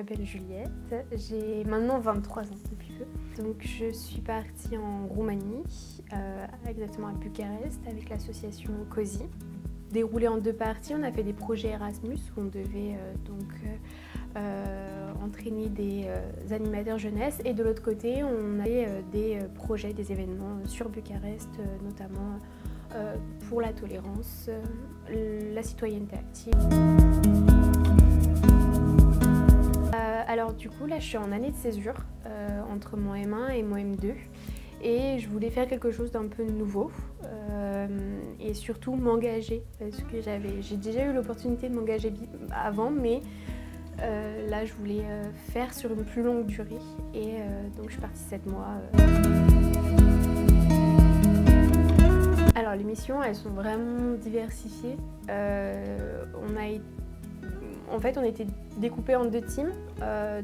m'appelle Juliette, j'ai maintenant 23 ans depuis peu. Donc je suis partie en Roumanie, exactement à Bucarest, avec l'association COSI. Déroulé en 2 parties, on a fait des projets Erasmus où on devait entraîner des animateurs jeunesse, et de l'autre côté on avait des projets, des événements sur Bucarest, notamment pour la tolérance, la citoyenneté active. Alors du coup là je suis en année de césure entre mon M1 et mon M2 et je voulais faire quelque chose d'un peu nouveau et surtout m'engager parce que j'ai déjà eu l'opportunité de m'engager avant, mais là je voulais faire sur une plus longue durée et donc je suis partie 7 mois. Alors les missions elles sont vraiment diversifiées. On était découpés en 2 teams,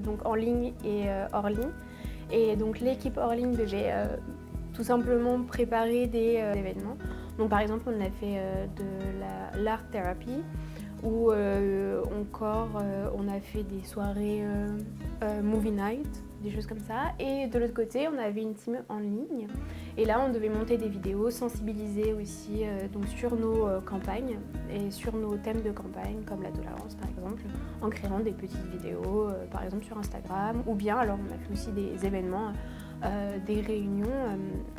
donc en ligne et hors ligne. Et donc l'équipe hors ligne devait tout simplement préparer des événements. Donc par exemple on a fait de l'art thérapie ou encore on a fait des soirées movie night, des choses comme ça. Et de l'autre côté on avait une team en ligne et là on devait monter des vidéos, sensibiliser aussi donc sur nos campagnes et sur nos thèmes de campagne comme la tolérance par exemple, en créant des petites vidéos par exemple sur Instagram, ou bien alors on a fait aussi des événements, des réunions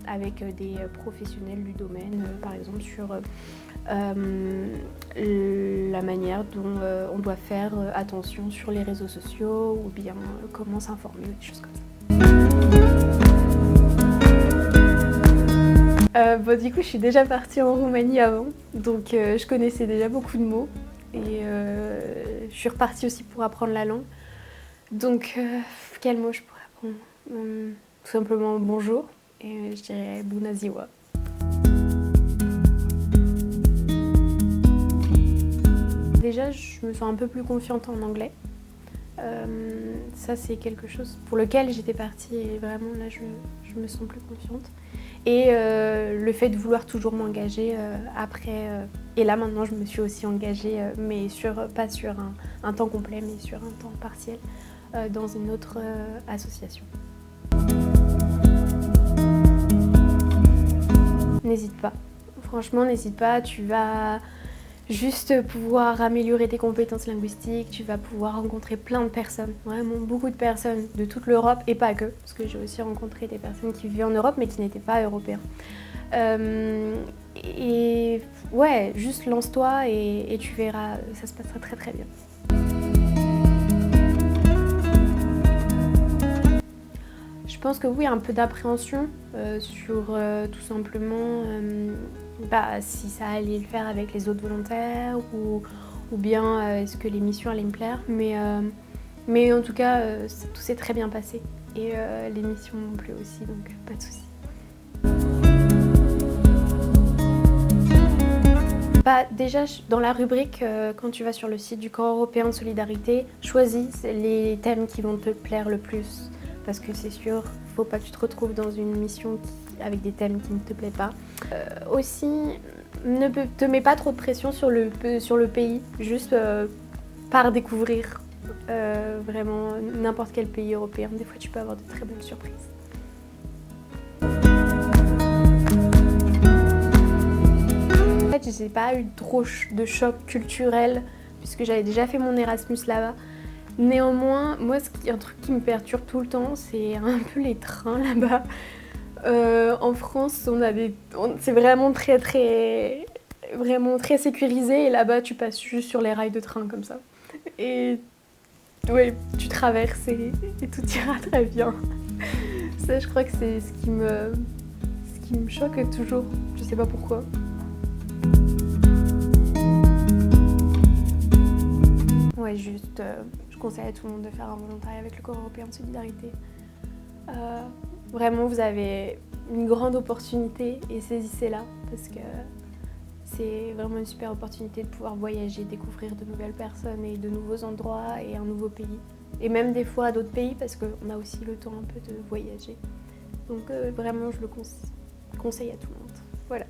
avec des professionnels du domaine, par exemple sur la manière dont on doit faire attention sur les réseaux sociaux ou bien comment s'informer, des choses comme ça. Du coup je suis déjà partie en Roumanie avant, donc je connaissais déjà beaucoup de mots et je suis repartie aussi pour apprendre la langue. Donc quel mot je pourrais apprendre? Tout simplement bonjour et je dirais bună ziua. Déjà, je me sens un peu plus confiante en anglais. Ça, c'est quelque chose pour lequel j'étais partie et vraiment là, je me sens plus confiante. Et le fait de vouloir toujours m'engager après. Et là, maintenant, je me suis aussi engagée, mais pas sur un temps complet, mais sur un temps partiel, dans une autre association. N'hésite pas. Franchement, n'hésite pas. Tu vas juste pouvoir améliorer tes compétences linguistiques, tu vas pouvoir rencontrer plein de personnes, vraiment beaucoup de personnes de toute l'Europe et pas que, parce que j'ai aussi rencontré des personnes qui vivaient en Europe mais qui n'étaient pas européens. Et ouais, juste lance-toi et tu verras, ça se passera très très bien. Je pense que oui, un peu d'appréhension sur tout simplement si ça allait le faire avec les autres volontaires ou bien est-ce que les missions allaient me plaire. Mais en tout cas, tout s'est très bien passé et les missions m'ont plu aussi, donc pas de soucis. Déjà, dans la rubrique, quand tu vas sur le site du Corps européen de solidarité, choisis les thèmes qui vont te plaire le plus. Parce que c'est sûr, faut pas que tu te retrouves dans une mission avec des thèmes qui ne te plaisent pas. Aussi, ne te mets pas trop de pression sur le pays, juste pars découvrir vraiment n'importe quel pays européen. Des fois, tu peux avoir de très belles surprises. En fait, je n'ai pas eu trop de choc culturel puisque j'avais déjà fait mon Erasmus là-bas. Néanmoins, moi, un truc qui me perturbe tout le temps, c'est un peu les trains là-bas. En France, c'est vraiment vraiment très sécurisé et là-bas, tu passes juste sur les rails de train comme ça. Et ouais, tu traverses et tout ira très bien. Ça, je crois que c'est ce qui me choque toujours. Je sais pas pourquoi. Ouais, juste, je conseille à tout le monde de faire un volontariat avec le Corps européen de solidarité. Vraiment, vous avez une grande opportunité et saisissez-la parce que c'est vraiment une super opportunité de pouvoir voyager, découvrir de nouvelles personnes et de nouveaux endroits et un nouveau pays. Et même des fois d'autres pays parce qu'on a aussi le temps un peu de voyager. Donc vraiment, je le conseille à tout le monde. Voilà.